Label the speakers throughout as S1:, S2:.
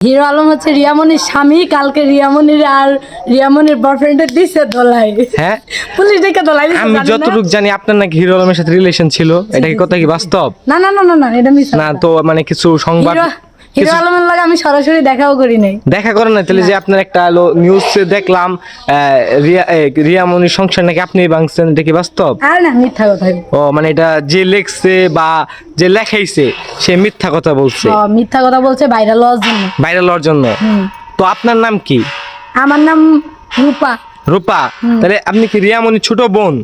S1: Hero Alam হচ্ছে রিয়ামনির স্বামী, কালকে রিয়ামনির আর রিয়ামনির বয়ফ্রেন্ডের দিছে দোলাই।
S2: হ্যাঁ,
S1: পুলিশ ডেকে দোলাই দিছে।
S2: আমি যতটুকু জানি আপনার নাকি হিরো আলমের সাথে রিলেশন ছিল, এটা কি কথা কি বাস্তব?
S1: না না না না না, এটা মিস
S2: না তো মানে কিছু সংবাদ
S1: হিরো আলমের লাগে আমি সরাসরি দেখাও করি নাই।
S2: দেখা করেন না? তাহলে যে আপনার একটা নিউজ দেখলাম রিয়ামনির সংসার নাকি আপনি ভাঙছেন, এটা কি বাস্তব?
S1: আর না, মিথ্যা কথা।
S2: ও মানে এটা যে লেখছে বা যে লেখাইছে সে মিথ্যা কথা বলছে।
S1: মিথ্যা কথা বলছে ভাইরাল হওয়ার জন্য।
S2: ভাইরাল হওয়ার জন্য। তো আপনার নাম কি?
S1: আমার নাম রূপা।
S2: রূপা? তাহলে আপনি কি রিয়ামনির ছোট বোন?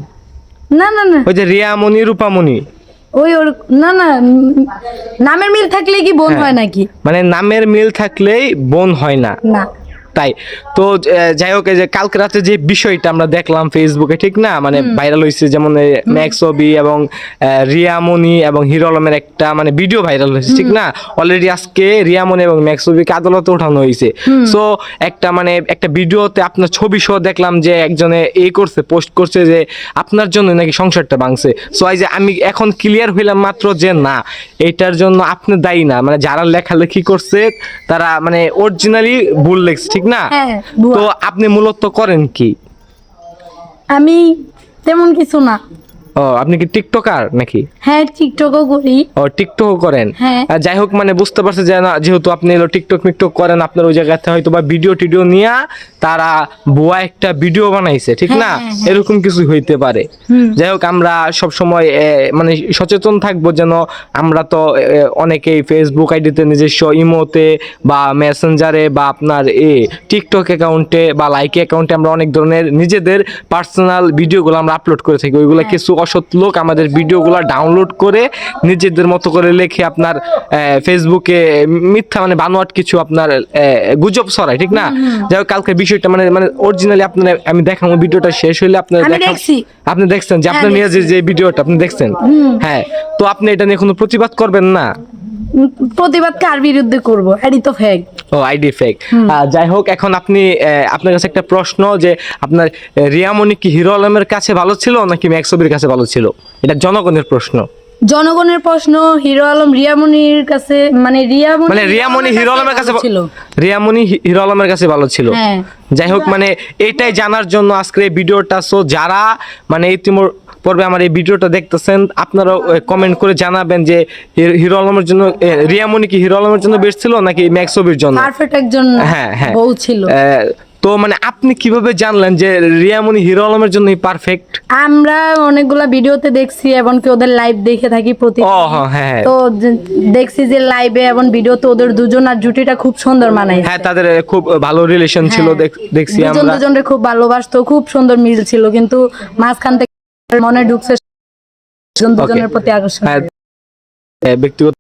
S1: না না না,
S2: ওই যে রিয়ামনি রূপামণি,
S1: ওই ওর না না, নামের মিল থাকলে কি বোন হয় নাকি?
S2: মানে নামের মিল থাকলেই বোন হয় না?
S1: না।
S2: তাই তো যাই হোক, এই যে কালকে রাতে যে বিষয়টা আমরা দেখলাম ফেসবুকে, ঠিক না, মানে ভাইরাল হয়েছে, যেমন ম্যাক্সবি এবং রিয়ামনি এবং হিরো আলমের একটা মানে ভিডিও ভাইরাল হয়েছে, ঠিক না? অলরেডি আজকে রিয়ামনি এবং ম্যাক্সবিকে আদালতে ওঠানো হয়েছে। সো একটা মানে একটা ভিডিওতে আপনার ছবি সহ দেখলাম যে একজনে করছে, পোস্ট করছে যে আপনার জন্য নাকি সংসারটা ভাঙছে। সো এই যে আমি এখন ক্লিয়ার হইলাম মাত্র যে না, এটার জন্য আপনি দায়ী না, মানে যারা লেখালেখি করছে তারা মানে অরিজিনালি ভুল লেখছে, ঠিক না? তো আপনি মূলত করেন কি?
S1: আমি তেমন কিছু না।
S2: ও, আপনি কি টিকটকার নাকি?
S1: হ্যাঁ, টিকটকও করি।
S2: ও, টিকটক করেন?
S1: হ্যাঁ।
S2: যাই হোক, মানে বুঝতে পারছে যে না, যেহেতু আপনি টিকটক মিকটক করেন, আপনার ওই জায়গাতে হয়তো বা ভিডিও টিডিও নিয়ে তারা ভুয়া একটা ভিডিও বানাইছে, ঠিক না? এরকম কিছু হইতে পারে। যাই হোক, আমরা সব সময় মানে সচেতন থাকবো, যেন আমরা তো অনেকেই ফেসবুক আইডিতে, নিজস্ব ইমোতে বা মেসেঞ্জারে বা আপনার টিকটক অ্যাকাউন্টে বা লাইক অ্যাকাউন্টে আমরা অনেক ধরনের নিজেদের পার্সোনাল ভিডিওগুলো আমরা আপলোড করে থাকি। ওইগুলো কিছু অসৎ লোক আমাদের ভিডিওগুলো ডাউনলোড করে নিজেদের মতো করে লিখে আপনার ফেসবুকে মিথ্যা মানে বানোয়াট কিছু আপনার গুজব ছড়ায়, ঠিক না? যাই হোক, কালকে বিষয়টা মানে মানে অরিজিনালি আপনার আমি দেখাবো, ভিডিওটা শেষ হইলে আপনার আপনি দেখছেন যে আপনার নিয়ে যে ভিডিওটা আপনি দেখছেন। হ্যাঁ, তো আপনি এটা নিয়ে কোনো প্রতিবাদ করবেন না?
S1: প্রতিবাদ কার বিরুদ্ধে করব? এডি তো ফেক।
S2: ও, আইডি ফেক। যাই হোক, এখন আপনি আপনার কাছে একটা প্রশ্ন, যে আপনার রিয়ামনি কি হিরো আলমের কাছে ভালো ছিল নাকি ম্যাক্সবির কাছে ভালো ছিল? এটা জনগণের প্রশ্ন।
S1: জনগণের প্রশ্ন। হিরো আলম রিয়ামনির কাছে, মানে
S2: রিয়ামনি হিরো আলমের কাছে
S1: ছিল।
S2: রিয়ামনি হিরো আলমের কাছে ভালো ছিল। যাই হোক, মানে এটাই জানার জন্য আজকে এই ভিডিওটা। সো যারা মানে পর্বে আমার এই ভিডিওটা দেখতেছেন, আপনারা কমেন্ট করে জানাবেন যে হিরো আলমের জন্য রিয়ামনি কি হিরো আলমের জন্য বেস্ট ছিল নাকি ম্যাক্সবির জন্য?
S1: পারফেক্ট একজন বউ ছিল।
S2: তো মানে আপনি কিভাবে জানলেন যে রিয়ামনি হিরো আলমের জন্যই পারফেক্ট?
S1: আমরা অনেকগুলা ভিডিওতে দেখছি এবং কি ওদের লাইভ দেখে থাকি প্রতিদিন।
S2: হ্যাঁ,
S1: তো দেখছি যে লাইভে এবং ভিডিওতে ওদের দুজনের জুটিটা খুব সুন্দর মানাইছে।
S2: হ্যাঁ, তাদের খুব ভালো রিলেশন ছিল, দেখছি আমরা।
S1: দুজনের খুব ভালোবাসতো, খুব সুন্দর মিল ছিল, কিন্তু মাঝখান থেকে মনে ঢুকছে দুজনের প্রতি আকর্ষণ।
S2: ব্যক্তিগত